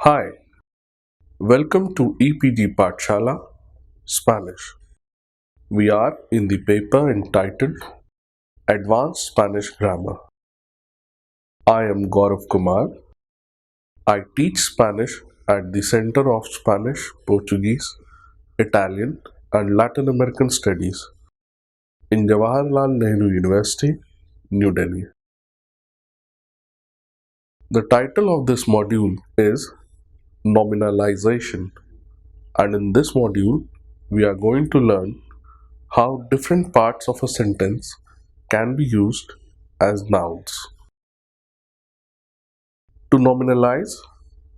Hi, welcome to EPG Pathshala, Spanish. We are in the paper entitled Advanced Spanish Grammar. I am Gaurav Kumar. I teach Spanish at the Center of Spanish, Portuguese, Italian, and Latin American Studies in Jawaharlal Nehru University, New Delhi. The title of this module is Nominalisation, and in this module, we are going to learn how different parts of a sentence can be used as nouns. To nominalize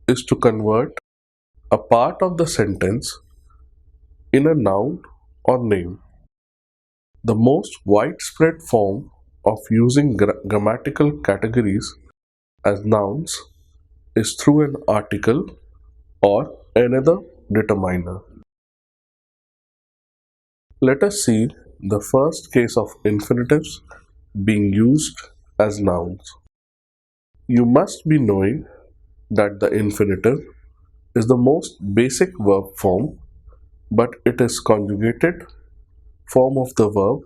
is to convert a part of the sentence in a noun or name. The most widespread form of using grammatical categories as nouns is through an article or another determiner. Let us see the first case of infinitives being used as nouns. You must be knowing that the infinitive is the most basic verb form, but it is conjugated form of the verb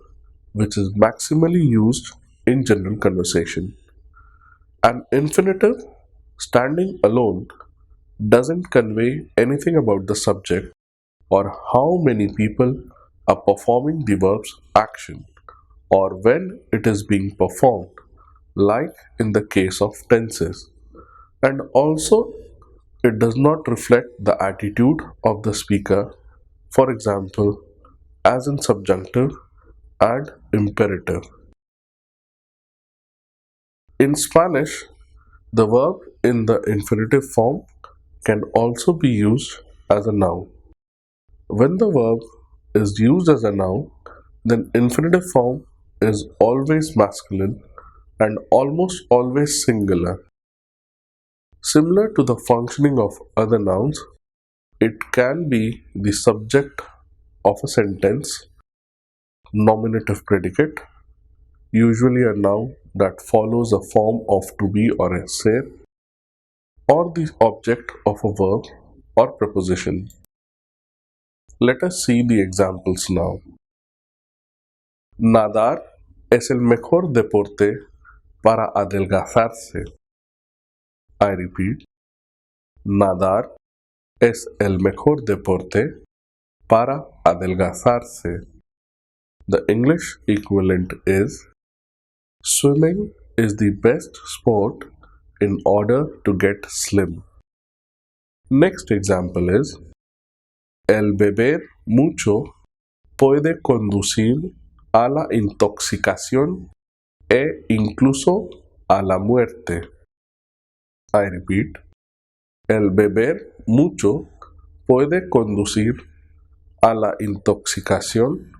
which is maximally used in general conversation. An infinitive standing alone doesn't convey anything about the subject or how many people are performing the verb's action or when it is being performed, like in the case of tenses. And also, it does not reflect the attitude of the speaker, for example, as in subjunctive and imperative. In Spanish, the verb in the infinitive form can also be used as a noun. When the verb is used as a noun, then infinitive form is always masculine and almost always singular. Similar to the functioning of other nouns, it can be the subject of a sentence, nominative predicate, usually a noun that follows a form of to be or a say, or the object of a verb or preposition. Let us see the examples now. Nadar es el mejor deporte para adelgazarse. I repeat, nadar es el mejor deporte para adelgazarse. The English equivalent is swimming is the best sport in order to get slim. Next example is el beber mucho puede conducir a la intoxicación e incluso a la muerte. I repeat, el beber mucho puede conducir a la intoxicación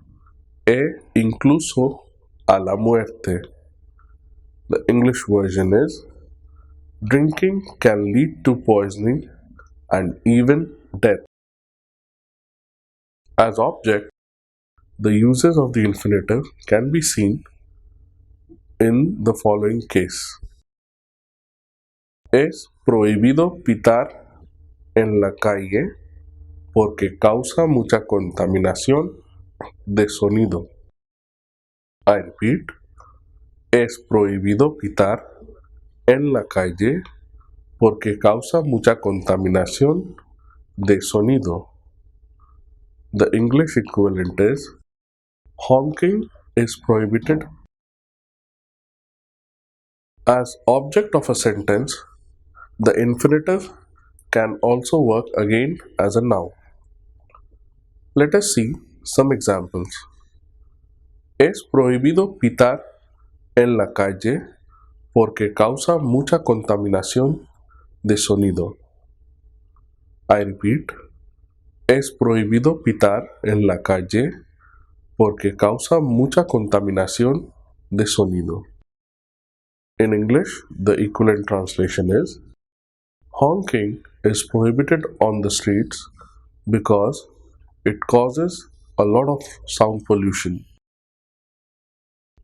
e incluso a la muerte. The English version is drinking can lead to poisoning and even death. As object, the uses of the infinitive can be seen in the following case. Es prohibido pitar en la calle porque causa mucha contaminación de sonido. I repeat, es prohibido pitar en la calle porque causa mucha contaminación de sonido. The English equivalent is honking is prohibited. As object of a sentence, the infinitive can also work again as a noun. Let us see some examples. Es prohibido pitar en la calle porque causa mucha contaminación de sonido. I repeat, es prohibido pitar en la calle porque causa mucha contaminación de sonido. In English, the equivalent translation is honking is prohibited on the streets because it causes a lot of sound pollution.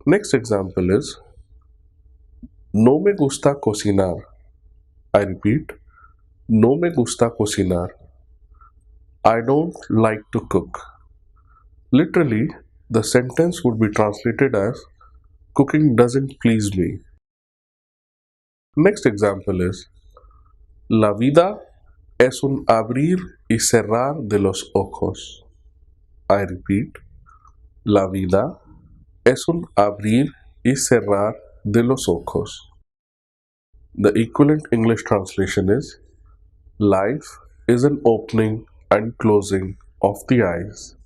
Next example is no me gusta cocinar. I repeat, No me gusta cocinar. I don't like to cook. Literally, the sentence would be translated as cooking doesn't please me. Next example is La vida es un abrir y cerrar de los ojos. I repeat, la vida es un abrir y cerrar de los ojos. The equivalent English translation is life is an opening and closing of the eyes.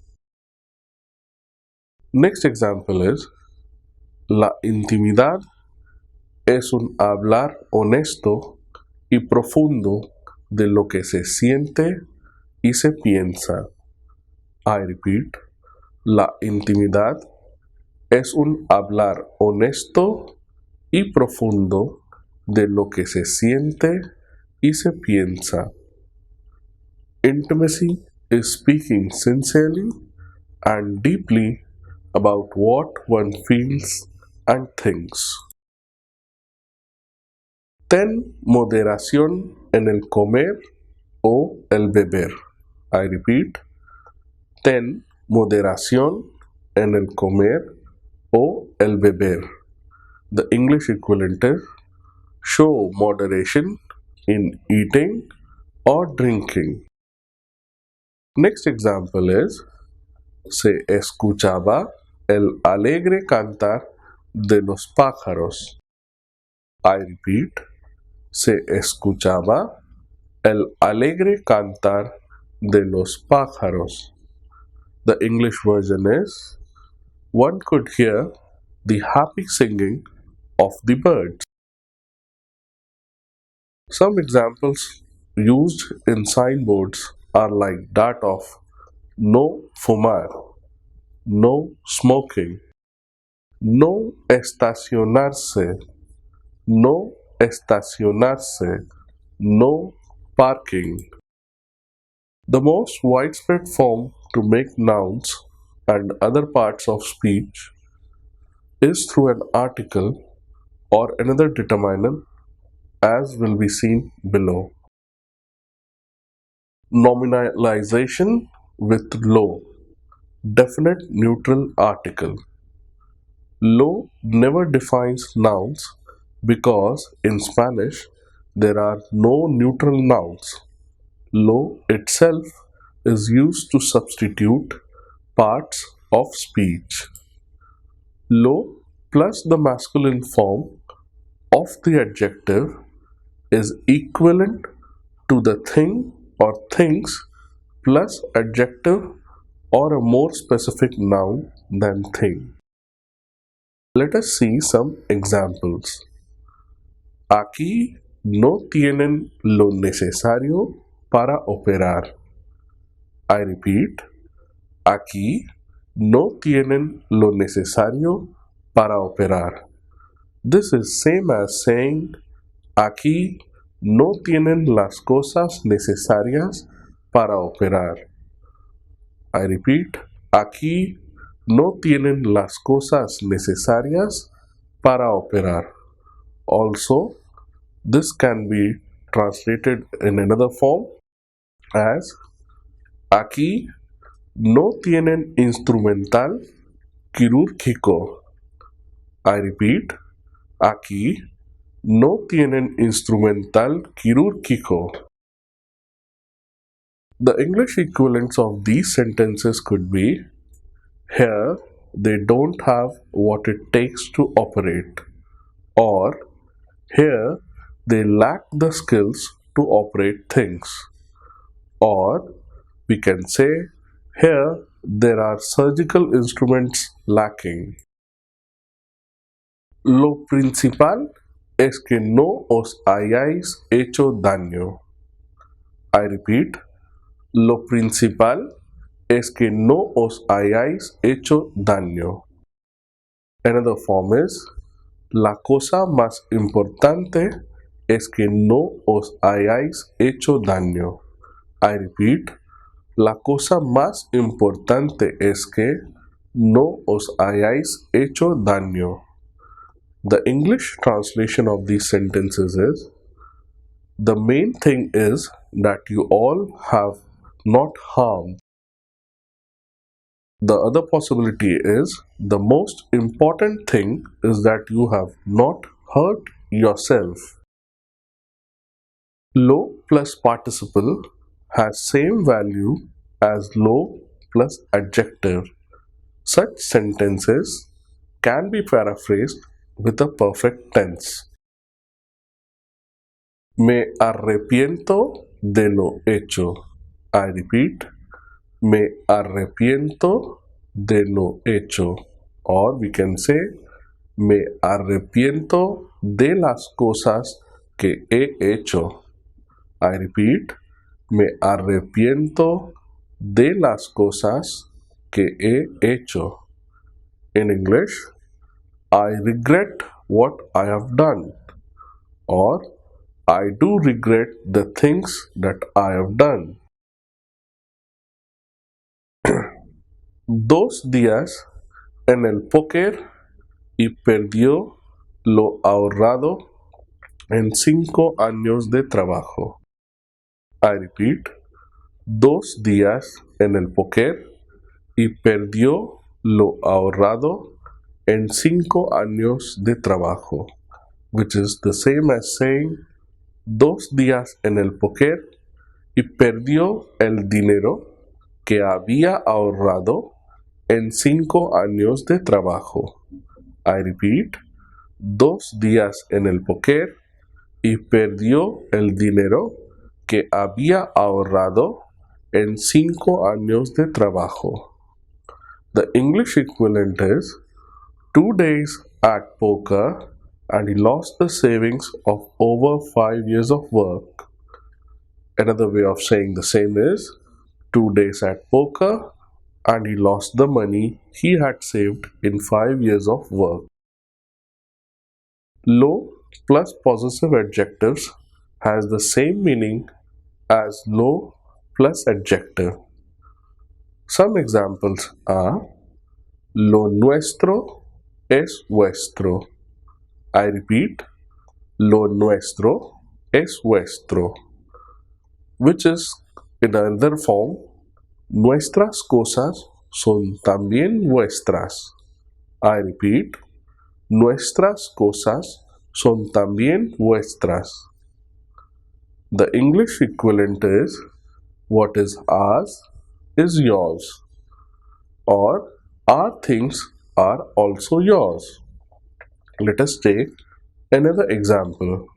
Next example is la intimidad es un hablar honesto y profundo de lo que se siente y se piensa. I repeat, la intimidad es un hablar honesto y profundo de lo que se siente y se piensa. Intimacy is speaking sincerely and deeply about what one feels and thinks. Ten moderación en el comer o el beber. I repeat, ten moderación en el comer o el beber. The English equivalent is show moderation in eating or drinking. Next example is se escuchaba el alegre cantar de los pájaros. I repeat, se escuchaba el alegre cantar de los pájaros. The English version is one could hear the happy singing of the birds. Some examples used in signboards are like that of no fumar, no smoking, no estacionarse, no estacionarse, no parking. The most widespread form to make nouns and other parts of speech is through an article or another determiner, as will be seen below. Nominalisation with lo, definite neutral article. Lo never defines nouns because in Spanish there are no neutral nouns. Lo itself is used to substitute parts of speech. Lo plus the masculine form of the adjective is equivalent to the thing or things plus adjective or a more specific noun than thing. Let us see some examples. Aquí no tienen lo necesario para operar. I repeat, aquí no tienen lo necesario para operar. This is same as saying aquí no tienen las cosas necesarias para operar. I repeat, aquí no tienen las cosas necesarias para operar. Also, this can be translated in another form as aquí no tienen instrumental quirúrgico. I repeat, aquí no tienen instrumental quirúrgico. The English equivalents of these sentences could be here they don't have what it takes to operate, or here they lack the skills to operate things, or we can say here there are surgical instruments lacking. Lo principal es que no os hayáis hecho daño. I repeat, lo principal es que no os hayáis hecho daño. Another form is, la cosa más importante es que no os hayáis hecho daño. I repeat, la cosa más importante es que no os hayáis hecho daño. The English translation of these sentences is, The main thing is that you all have not harmed. The other possibility is the most important thing is that you have not hurt yourself. Lo plus participle has same value as lo plus adjective. Such sentences can be paraphrased with a perfect tense. Me arrepiento de lo hecho. I repeat, me arrepiento de lo hecho. Or we can say, me arrepiento de las cosas que he hecho. I repeat, me arrepiento de las cosas que he hecho. In English, I regret what I have done, or I do regret the things that I have done. Dos días en el póker y perdió lo ahorrado en 5 años de trabajo. I repeat, 2 días en el póker y perdió lo ahorrado en 5 años de trabajo, which is the same as saying 2 días en el póker y perdió el dinero que había ahorrado en 5 años de trabajo. I repeat, 2 días en el póker y perdió el dinero que había ahorrado en 5 años de trabajo. The English equivalent is 2 days at poker and he lost the savings of over 5 years of work. Another way of saying the same is 2 days at poker and he lost the money he had saved in 5 years of work. Lo plus possessive adjectives has the same meaning as lo plus adjective. Some examples are lo nuestro es vuestro. I repeat, lo nuestro es vuestro, which is in another form, nuestras cosas son también vuestras. I repeat, nuestras cosas son también vuestras. The English equivalent is what is ours is yours, or our things are also yours. Let us take another example.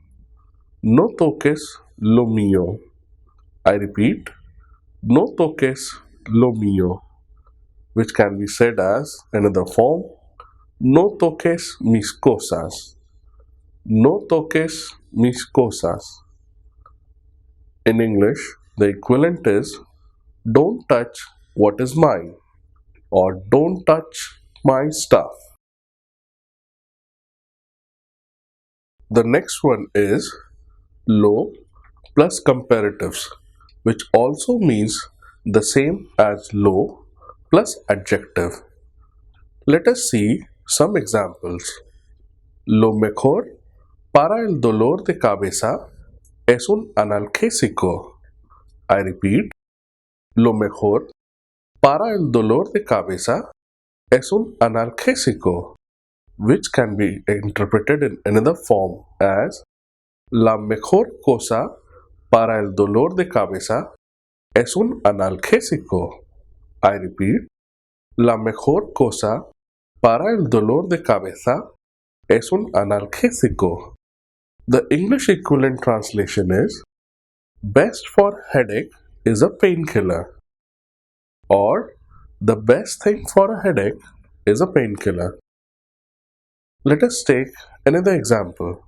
No toques lo mío. I repeat, no toques lo mío, which can be said as another form, no toques mis cosas. No toques mis cosas. In English, the equivalent is don't touch what is mine, or don't touch my stuff. The next one is lo plus comparatives, which also means the same as lo plus adjective. Let us see some examples. Lo mejor para el dolor de cabeza es un analgésico. I repeat, lo mejor para el dolor de cabeza es un analgésico, which can be interpreted in another form as la mejor cosa para el dolor de cabeza es un analgésico. I repeat, la mejor cosa para el dolor de cabeza es un analgésico. The English equivalent translation is best for headache is a painkiller, or the best thing for a headache is a painkiller. Let us take another example.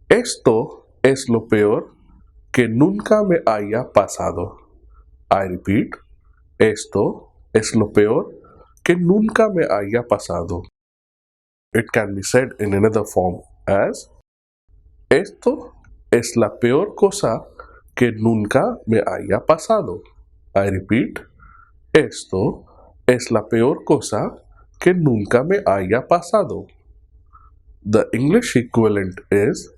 Esto es lo peor que nunca me haya pasado. I repeat, esto es lo peor que nunca me haya pasado. It can be said in another form as esto es la peor cosa que nunca me haya pasado. I repeat, esto es la peor cosa que nunca me haya pasado. The English equivalent is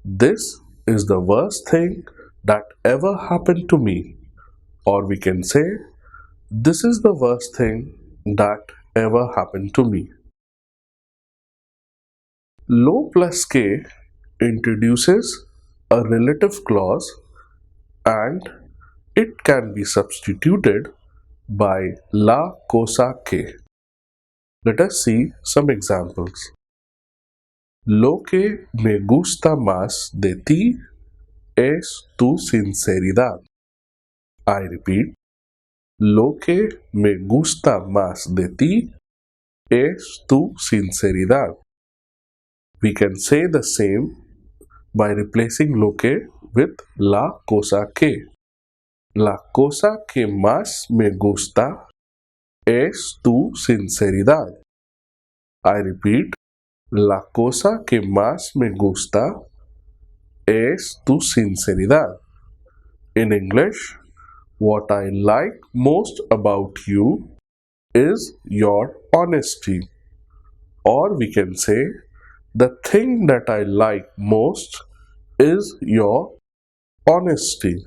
this is the worst thing that ever happened to me. Or we can say, this is the worst thing that ever happened to me. Lo plus que introduces a relative clause and it can be substituted by la cosa que. Let us see some examples. Lo que me gusta más de ti es tu sinceridad. I repeat, lo que me gusta más de ti es tu sinceridad. We can say the same by replacing lo que with la cosa que. La cosa que más me gusta es tu sinceridad. I repeat, la cosa que más me gusta es tu sinceridad. In English, what I like most about you is your honesty. Or we can say, the thing that I like most is your honesty.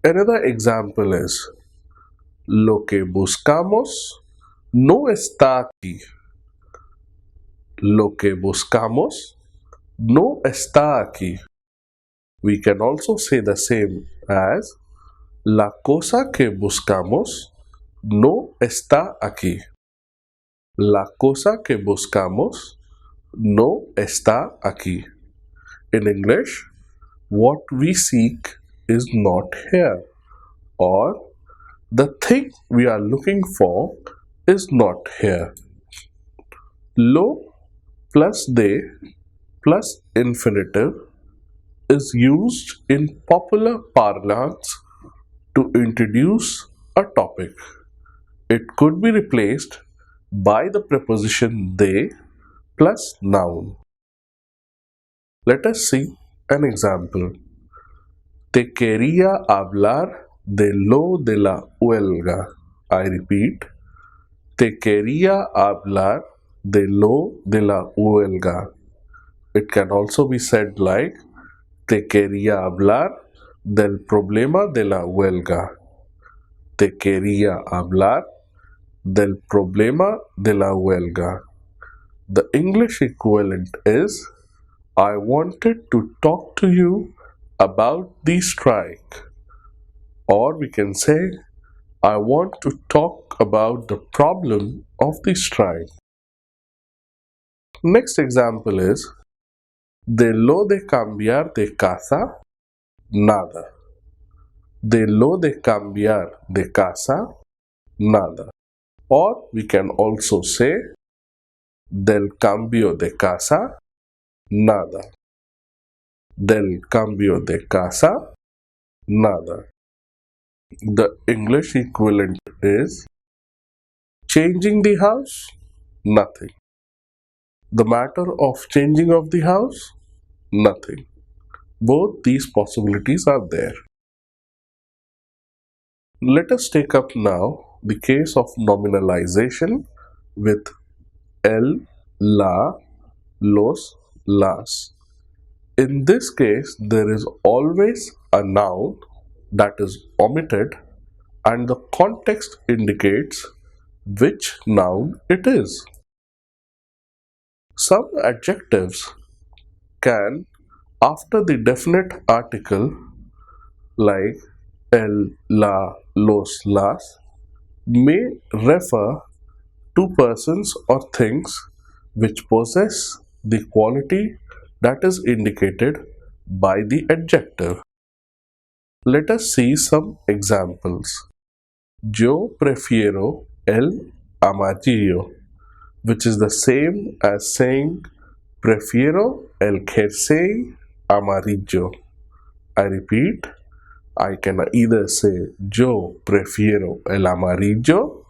Another example is, lo que buscamos no está aquí. Lo que buscamos no está aquí. We can also say the same as, la cosa que buscamos no está aquí. La cosa que buscamos no está aquí. In English, what we seek is not here, or the thing we are looking for is not here. Lo plus de plus infinitive is used in popular parlance to introduce a topic. It could be replaced by the preposition de plus noun. Let us see an example. Te quería hablar de lo de la huelga. I repeat, te quería hablar de lo de la huelga. It can also be said like, te quería hablar del problema de la huelga. Te quería hablar del problema de la huelga. The English equivalent is, I wanted to talk to you about the strike. Or we can say, I want to talk about the problem of the strike. Next example is, de lo de cambiar de casa, nada. De lo de cambiar de casa, nada. Or we can also say, del cambio de casa, nada. Del cambio de casa, nada. The English equivalent is, changing the house, nothing. The matter of changing of the house, nothing. Both these possibilities are there. Let us take up now the case of nominalization with el, la, los, las. In this case, there is always a noun that is omitted and the context indicates which noun it is. Some adjectives can, after the definite article like el, la, los, las, may refer to persons or things which possess the quality that is indicated by the adjective. Let us see some examples. Yo prefiero el amarillo, which is the same as saying prefiero el jersey amarillo. I repeat, I can either say yo prefiero el amarillo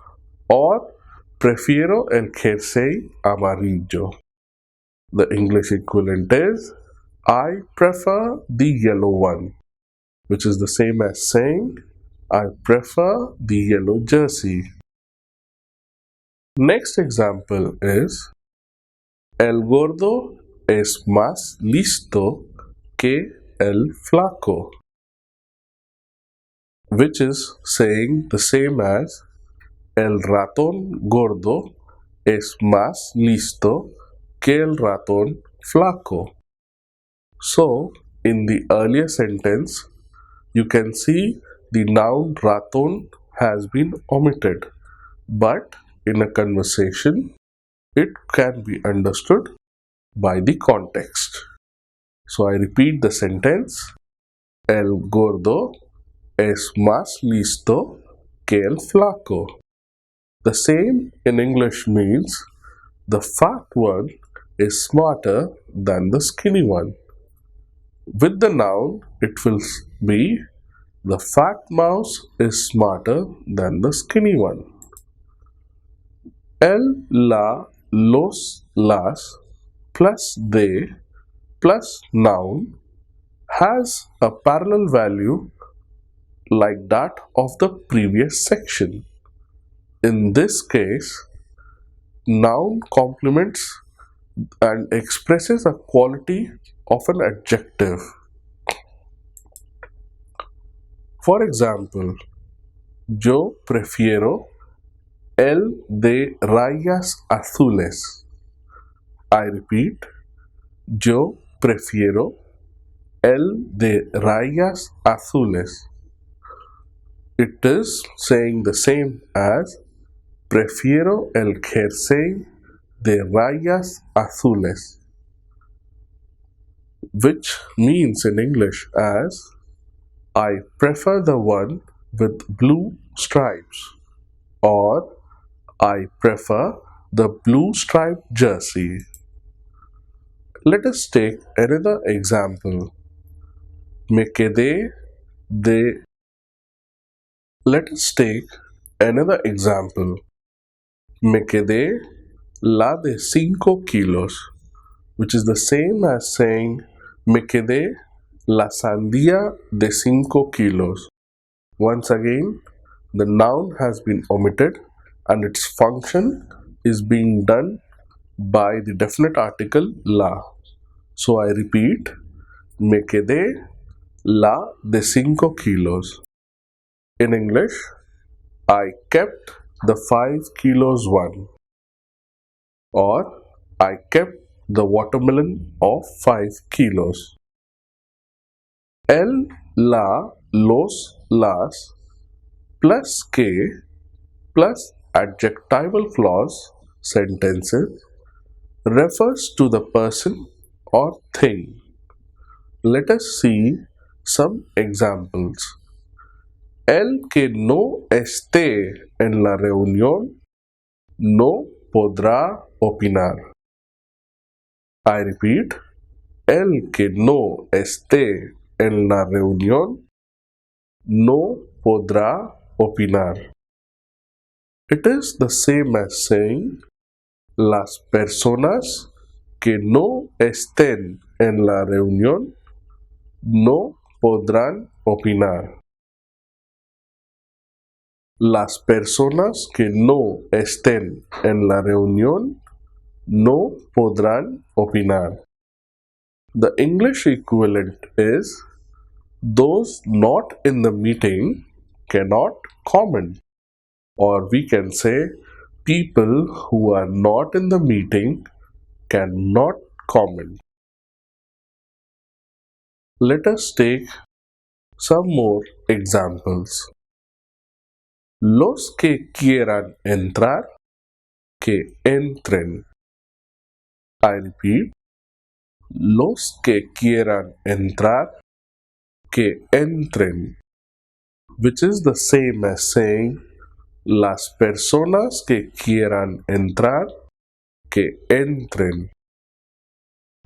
or prefiero el jersey amarillo. The English equivalent is, I prefer the yellow one, which is the same as saying I prefer the yellow jersey. Next example is, el gordo es más listo que el flaco, which is saying the same as el ratón gordo es más listo que el ratón flaco. So, in the earlier sentence, you can see the noun ratón has been omitted, but in a conversation, it can be understood by the context. So I repeat the sentence: El gordo es más listo que el flaco. The same in English means the fat one is smarter than the skinny one. With the noun, it will be the fat mouse is smarter than the skinny one. El, la, los, las plus they plus noun has a parallel value like that of the previous section. In this case, noun complements and expresses a quality of an adjective. For example, yo prefiero el de rayas azules. I repeat, yo prefiero el de rayas azules. It is saying the same as prefiero el jersey de rayas azules, which means in English as I prefer the one with blue stripes, or I prefer the blue striped jersey. Let us take another example. Me quedé de. Let us take another example. Me quedé la de 5 kilos, which is the same as saying me quedé la sandía de 5 kilos. Once again, the noun has been omitted and its function is being done by the definite article la. So I repeat, me quedé la de 5 kilos. In English, I kept the 5 kilos one, or I kept the watermelon of 5 kilos. El, la, los, las plus que plus adjectival clause sentences refers to the person or thing. Let us see some examples. El que no esté en la reunión no podrá opinar. I repeat, el que no esté en la reunión no podrá opinar. It is the same as saying las personas que no estén en la reunión no podrán opinar. Las personas que no estén en la reunión no podrán opinar. The English equivalent is those not in the meeting cannot comment, or we can say people who are not in the meeting cannot comment. Let us take some more examples. Los que quieran entrar, que entren. I repeat, los que quieran entrar, que entren, which is the same as saying las personas que quieran entrar, que entren.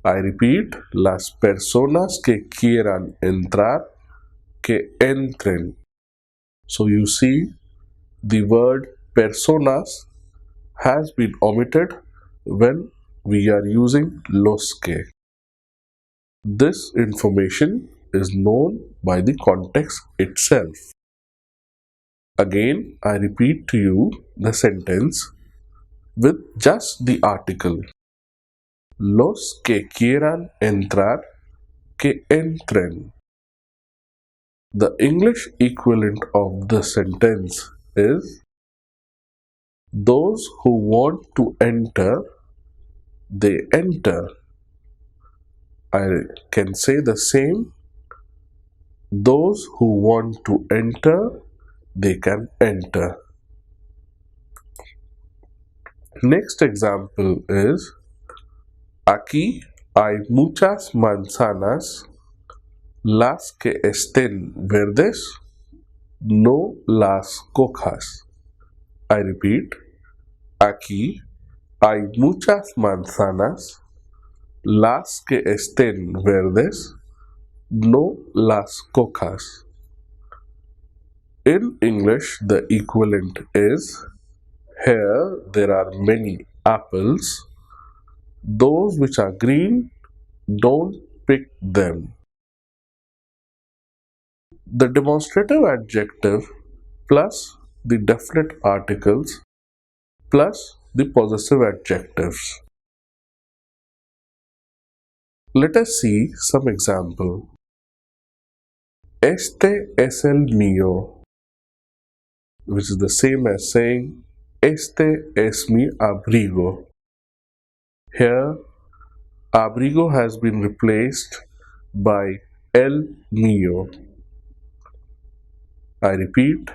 I repeat, las personas que quieran entrar, que entren. So you see, the word personas has been omitted when we are using los que. This information is known by the context itself. Again, I repeat to you the sentence with just the article. Los que quieran entrar, que entren. The English equivalent of the sentence is those who want to enter, they enter. I can say the same. Those who want to enter, they can enter. Next example is aquí hay muchas manzanas, las que estén verdes, no las cojas. I repeat, aquí hay muchas manzanas, las que estén verdes, no las cojas. In English, the equivalent is here there are many apples. Those which are green, don't pick them. The demonstrative adjective plus the definite articles plus the possessive adjectives. Let us see some example. Este es el mío, which is the same as saying este es mi abrigo. Here, abrigo has been replaced by el mío. I repeat,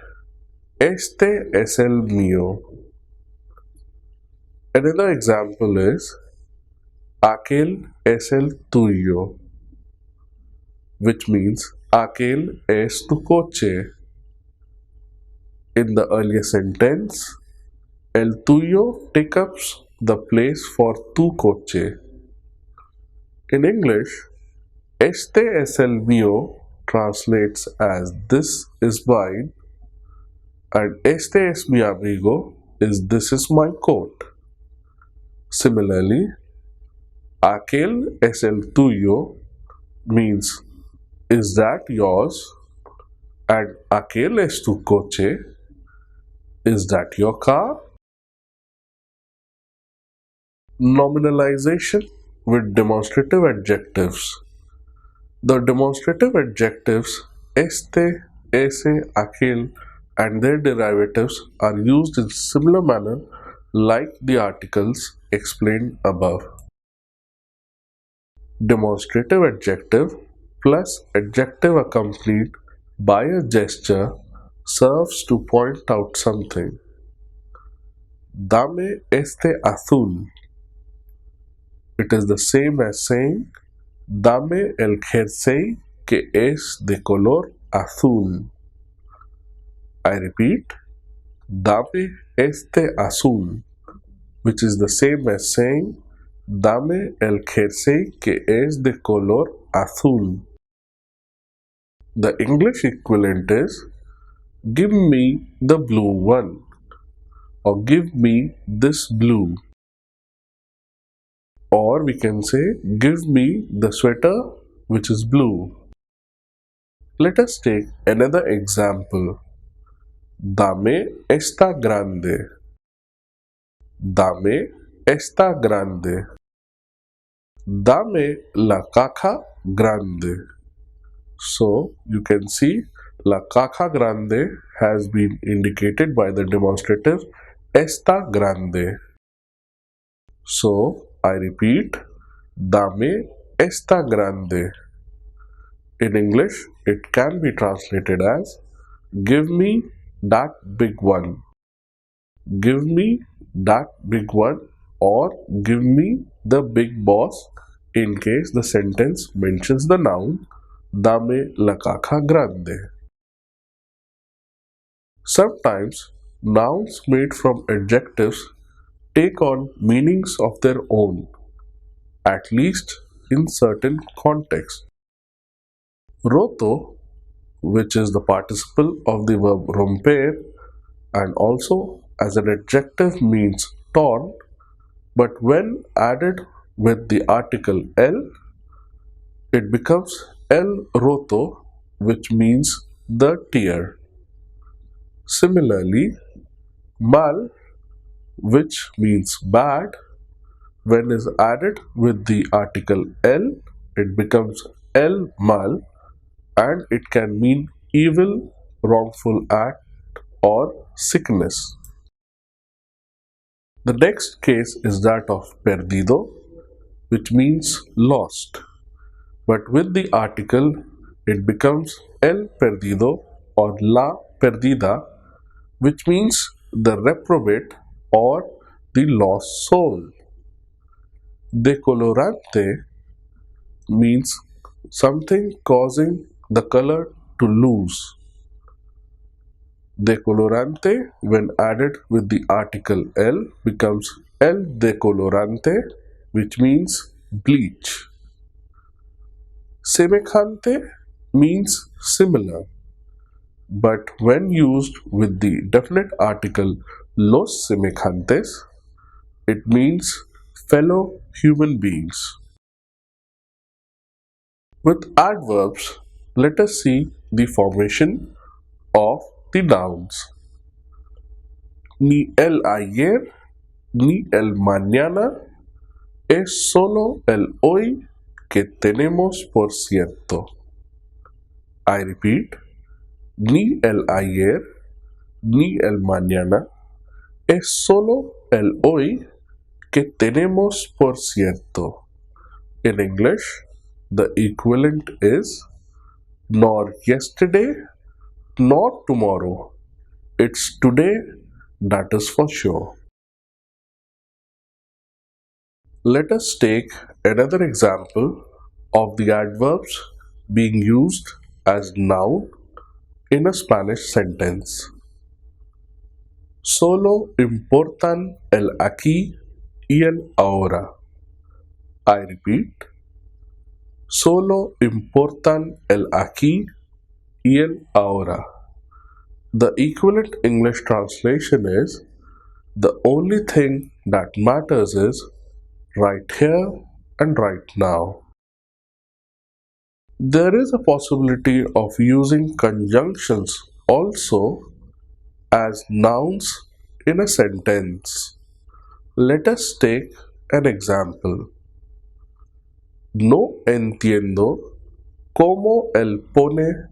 este es el mío. Another example is aquel es el tuyo, which means aquel es tu coche. In the earlier sentence, el tuyo takes up the place for tu coche. In English, este es el mío translates as this is mine, and este es mi abrigo is this is my coat. Similarly, aquel es el tuyo means is that yours, and aquel es tu coche, is that your car? Nominalization with demonstrative adjectives. The demonstrative adjectives este, ese, aquel and their derivatives are used in similar manner like the articles explained above. Demonstrative adjective plus adjective accompanied by a gesture serves to point out something. Dame este azul. It is the same as saying dame el jersey que es de color azul. I repeat, dame este azul, which is the same as saying dame el jersey que es de color azul. The English equivalent is give me the blue one, or give me this blue. Or we can say give me the sweater which is blue. Let us take another example. Dame esta grande. Dame esta grande. Dame la caja grande. So you can see la caja grande has been indicated by the demonstrative esta grande. So I repeat, dame esta grande. In English, it can be translated as give me that big one. Give me that big one, or give me the big boss in case the sentence mentions the noun dame la caja grande. Sometimes nouns made from adjectives take on meanings of their own, at least in certain contexts. Roto, which is the participle of the verb romper and also as an adjective means torn, but when added with the article el, it becomes el roto, which means the tear. Similarly, mal, which means bad, when is added with the article el, it becomes el mal, and it can mean evil, wrongful act, or sickness. The next case is that of perdido, which means lost, but with the article it becomes el perdido or la perdida, which means the reprobate or the lost soul. Decolorante means something causing the color to lose. Decolorante, when added with the article el, becomes el decolorante, which means bleach. Semejante means similar, but when used with the definite article los semejantes, it means fellow human beings. With adverbs, let us see the formation of the nouns. Ni el ayer ni el mañana es solo el hoy que tenemos por cierto. I repeat, ni el ayer ni el mañana es solo el hoy que tenemos por cierto. In English, the equivalent is nor yesterday nor tomorrow. It's today, that is for sure. Let us take another example of the adverbs being used as noun in a Spanish sentence. Solo importan el aquí y el ahora. I repeat, solo importan el aquí y el ahora. The equivalent English translation is the only thing that matters is right here and right now. There is a possibility of using conjunctions also as nouns in a sentence. Let us take an example. No entiendo cómo él pone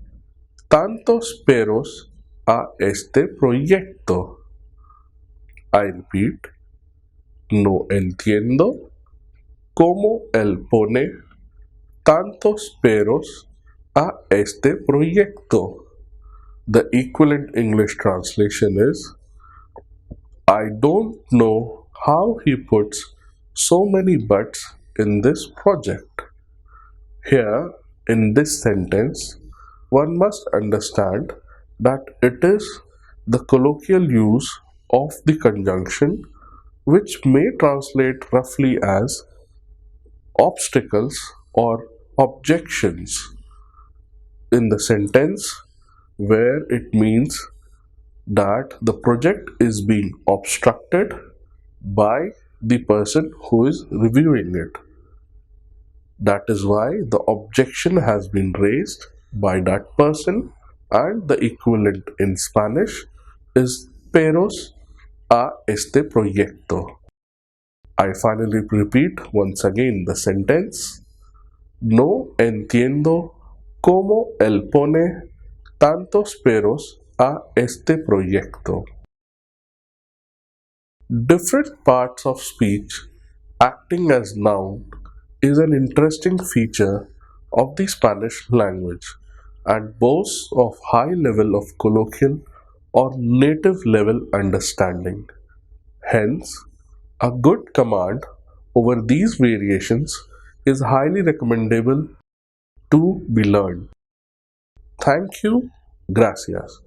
tantos peros a este proyecto. I repeat, no entiendo cómo él pone tantos peros a este proyecto. The equivalent English translation is I don't know how he puts so many buts in this project. Here, in this sentence, one must understand that it is the colloquial use of the conjunction, which may translate roughly as obstacles or objections in the sentence, where it means that the project is being obstructed by the person who is reviewing it. That is why the objection has been raised by that person, and the equivalent in Spanish is peros a este proyecto. I finally repeat once again the sentence. No entiendo cómo él pone tantos peros a este proyecto. Different parts of speech acting as noun is an interesting feature of the Spanish language and boasts of high level of colloquial or native level understanding. Hence, a good command over these variations is highly recommendable to be learned. Thank you. Gracias.